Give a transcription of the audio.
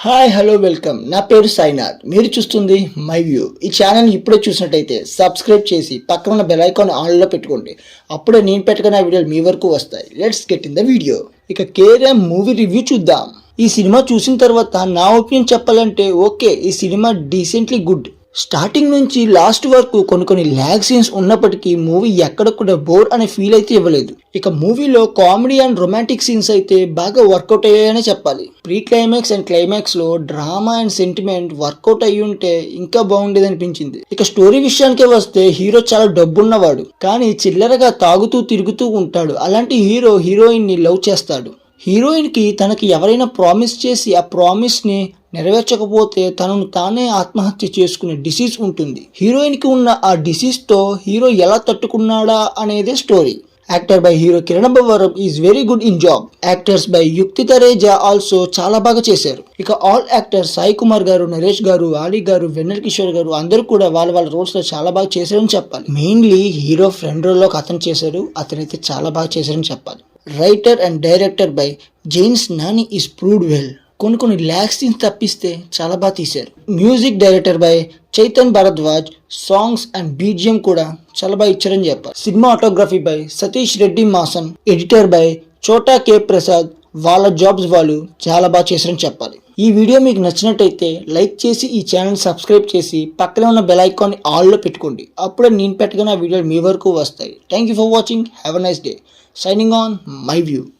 Hi hello welcome. నా పేరు సాయినాథ్. మీరు చూస్తుంది మై వ్యూ. ఈ ఛానల్ ఇప్పుడే చూసినట్టయితే సబ్స్క్రైబ్ చేసి పక్కన ఉన్న బెల్ ఐకాన్ ఆన్లో పెట్టుకోండి. అప్పుడే నేను పెట్టుకున్న వీడియోలు మీ వరకు వస్తాయి. Let's get in the video. ఇక కేఆర్ఎం మూవీ రివ్యూ చూద్దాం. ఈ సినిమా చూసిన తర్వాత నా ఒపీనియన్ చెప్పాలంటే ఓకే, ఈ సినిమా డీసెంట్లీ గుడ్. స్టార్టింగ్ నుంచి లాస్ట్ వరకు కొన్ని ల్యాగ్ సీన్స్ ఉన్నప్పటికీ మూవీ ఎక్కడ కూడా బోర్ అనే ఫీల్ అయితే ఇవ్వలేదు. ఇక మూవీలో కామెడీ అండ్ రొమాంటిక్ సీన్స్ అయితే బాగా వర్కౌట్ అయ్యాయనే చెప్పాలి. ప్రీ క్లైమాక్స్ అండ్ క్లైమాక్స్ లో డ్రామా అండ్ సెంటిమెంట్ వర్కౌట్ అయ్యి ఉంటే ఇంకా బాగుండేది అనిపించింది. ఇక స్టోరీ విషయానికే వస్తే హీరో చాలా డబ్బున్నవాడు, కానీ చిల్లరగా తాగుతూ తిరుగుతూ ఉంటాడు. అలాంటి హీరో హీరోయిన్ ని లవ్ చేస్తాడు. హీరోయిన్ కి తనకి ఎవరైనా ప్రామిస్ చేసి ఆ ప్రామిస్ ని నెరవేర్చకపోతే తనను తానే ఆత్మహత్య చేసుకునే డిసీజ్ ఉంటుంది. హీరోయిన్ కి ఉన్న ఆ డిసీజ్ తో హీరో ఎలా తట్టుకున్నాడా అనేదే story. Actor by hero Kiran Abbavaram is very good in job. Actors by యుక్తి తరేజా ఆల్సో చాలా బాగా చేశారు. ఇక ఆల్ యాక్టర్స్ సాయి కుమార్ గారు, నరేష్ గారు, ఆలీ గారు, వెన్నెల కిషోర్ గారు అందరూ కూడా వాళ్ళ రోల్స్ లో చాలా బాగా చేశారని చెప్పాలి. మెయిన్లీ హీరో ఫ్రెండ్ రోల్ లో అతను చేశారు. అతనైతే చాలా బాగా చేశారని చెప్పాలి. Writer and director by James Nani is proved well. కొన్ని ల్యాగ్ సీన్స్ తప్పిస్తే చాలా బాగా తీశారు. Music director by Chaitan Bharadwaj. Songs and BGM కూడా చాలా బాగా ఇచ్చారని చెప్పాలి. Cinematography by Satish Reddy Mason. Editor by చోటా కే ప్రసాద్. వాళ్ళ జాబ్స్ వాళ్ళు చాలా బాగా చేశారని చెప్పాలి. ఈ వీడియో మీకు నచ్చినట్టయితే లైక్ చేసి ఈ ఛానల్ సబ్స్క్రైబ్ చేసి పక్కనే ఉన్న బెల్ ఐకాన్ ఆల్లో పెట్టుకోండి. అప్పుడే నేను పెట్టుకున్న వీడియోలు మీ వరకు వస్తాయి. Thank you for watching. Have a nice day. Signing on, my view.